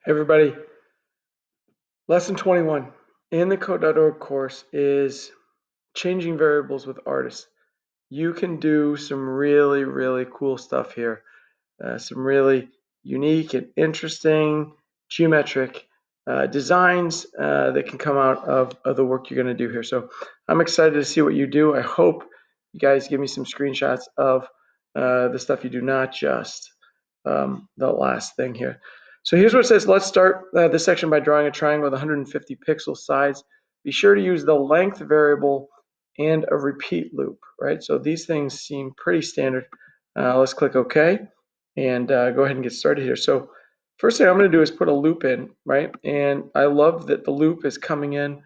Hey everybody, lesson 21 in the code.org course is changing variables with artists. You can do some really cool stuff here, some really unique and interesting geometric designs that can come out of the work you're going to do here. So I'm excited to see what you do. I hope you guys give me some screenshots of the stuff you do, not just the last thing here. So here's what it says. Let's start this section by drawing a triangle with 150 pixel sides. Be sure to use the length variable and a repeat loop, right? So these things seem pretty standard. Let's click OK and go ahead and get started here. So first thing I'm going to do is put a loop in, right? And I love that the loop is coming in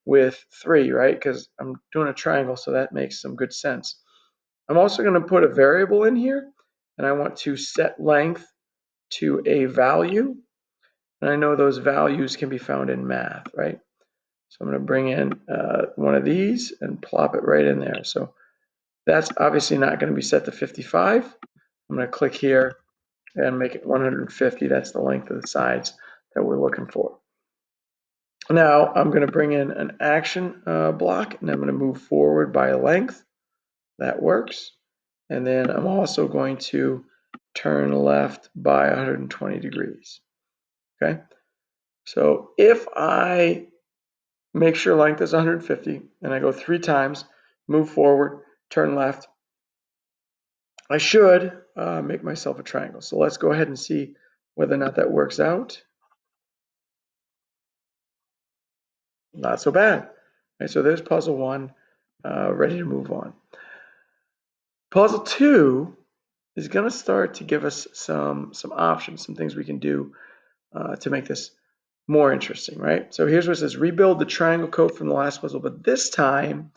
with 3, right? Because I'm doing a triangle, so that makes some good sense. I'm also going to put a variable in here, and I want to set length to a value. And I know those values can be found in math, right? So I'm going to bring in one of these and plop it right in there. So that's obviously not going to be set to 55. I'm going to click here and make it 150. That's the length of the sides that we're looking for. Now I'm going to bring in an action block, and I'm going to move forward by length. That works. And then I'm also going to turn left by 120 degrees. Okay. So if I make sure length is 150 and I go 3 times, move forward, turn left, I should make myself a triangle. So let's go ahead and see whether or not that works out. Not so bad. Okay, so there's puzzle 1, ready to move on. Puzzle 2 is going to start to give us some options, some things we can do to make this more interesting, right? So here's what it says: rebuild the triangle code from the last puzzle, but this time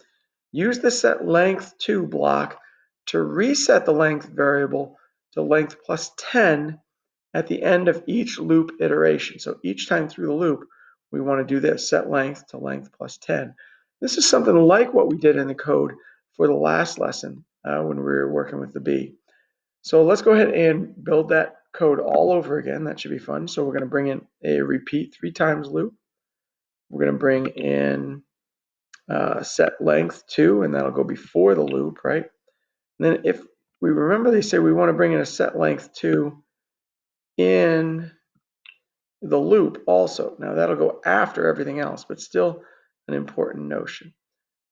use the set length to block to reset the length variable to length plus 10 at the end of each loop iteration. So each time through the loop, we want to do this, set length to length plus 10. This is something like what we did in the code for the last lesson when we were working with the B. So let's go ahead and build that code all over again. That should be fun. So we're going to bring in a repeat 3 times loop. We're going to bring in set length 2, and that'll go before the loop, right? And then if we remember, they say we want to bring in a set length 2 in the loop also. Now that'll go after everything else, but still an important notion.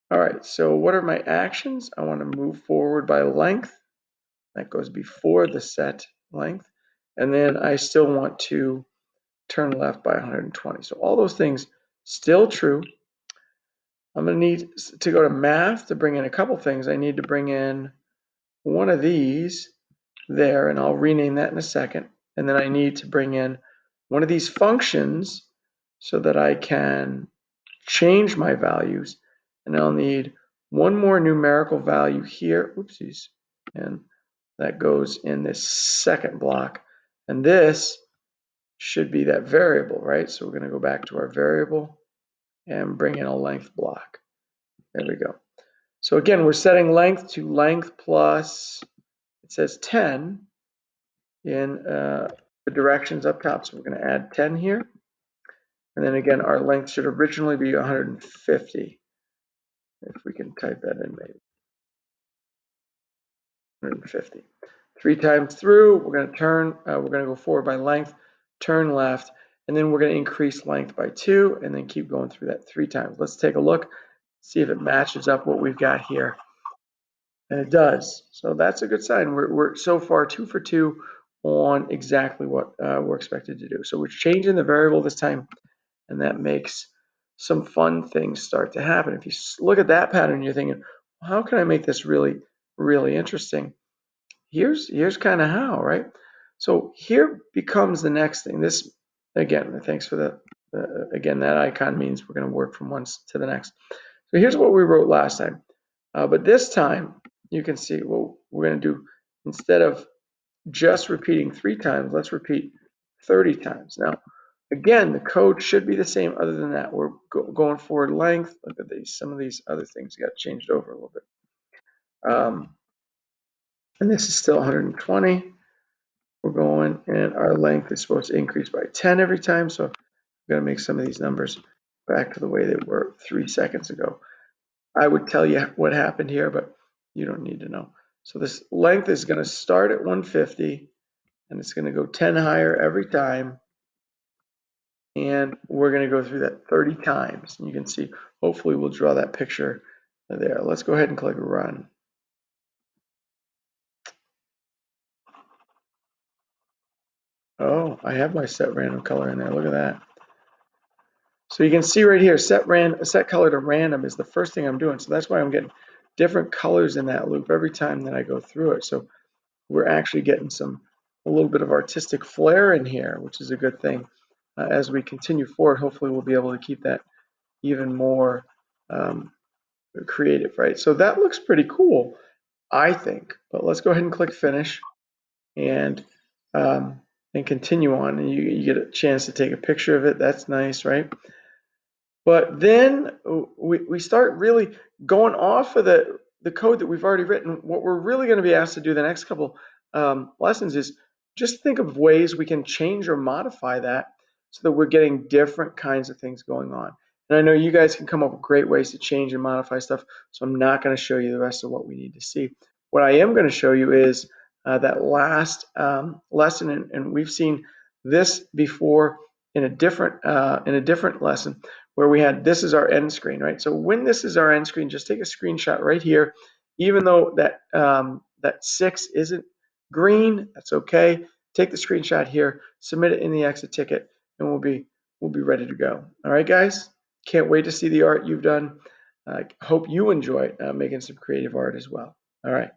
All right, so what are my actions? I want to move forward by length. That goes before the set length. And then I still want to turn left by 120. So all those things still true. I'm going to need to go to math to bring in a couple things. I need to bring in one of these there, and I'll rename that in a second. And then I need to bring in one of these functions so that I can change my values. And I'll need one more numerical value here. Oopsies. And that goes in this second block. And this should be that variable, right? So we're going to go back to our variable and bring in a length block. There we go. So again, we're setting length to length plus, it says 10 in the directions up top. So we're going to add 10 here. And then again, our length should originally be 150. If we can type that in, maybe 150. 3 times through, we're going to turn, we're going to go forward by length, turn left, and then we're going to increase length by 2, and then keep going through that 3 times. Let's take a look, see if it matches up what we've got here. And it does. So that's a good sign. We're so far 2 for 2 on exactly what we're expected to do. So we're changing the variable this time, and that makes some fun things start to happen. If you look at that pattern, you're thinking, well, how can I make this really interesting? Here's kind of how, right? So here becomes the next thing. This, again, thanks for the again, that icon means we're going to work from one to the next. So here's what we wrote last time. But this time, you can see what we're going to do. Instead of just repeating 3 times, let's repeat 30 times. Now, again, the code should be the same other than that. We're going forward length. Look at these. Some of these other things got changed over a little bit. And this is still 120. we're going, and our length is supposed to increase by 10 every time. So I'm going to make some of these numbers back to the way they were 3 seconds ago. I would tell you what happened here, but you don't need to know. So this length is going to start at 150, and it's going to go 10 higher every time. And we're going to go through that 30 times. And you can see, hopefully we'll draw that picture there. Let's go ahead and click run. Oh, I have my set random color in there. Look at that. So you can see right here, set color to random is the first thing I'm doing. So that's why I'm getting different colors in that loop every time that I go through it. So we're actually getting a little bit of artistic flair in here, which is a good thing. As we continue forward, hopefully we'll be able to keep that even more creative, right? So that looks pretty cool, I think. But let's go ahead and click finish and um, continue on. And you get a chance to take a picture of it. That's nice, right? But then we start really going off of the code that we've already written. What we're really going to be asked to do the next couple lessons is just think of ways we can change or modify that so that we're getting different kinds of things going on. And I know you guys can come up with great ways to change and modify stuff, so I'm not going to show you the rest of what we need to see. What I am going to show you is that last lesson, and we've seen this before in a different lesson where we had this is our end screen, right? So when this is our end screen, just take a screenshot right here. Even though that 6 isn't green, that's okay. Take the screenshot here, submit it in the exit ticket, and we'll be ready to go. All right, guys. Can't wait to see the art you've done. Hope you enjoy making some creative art as well. All right.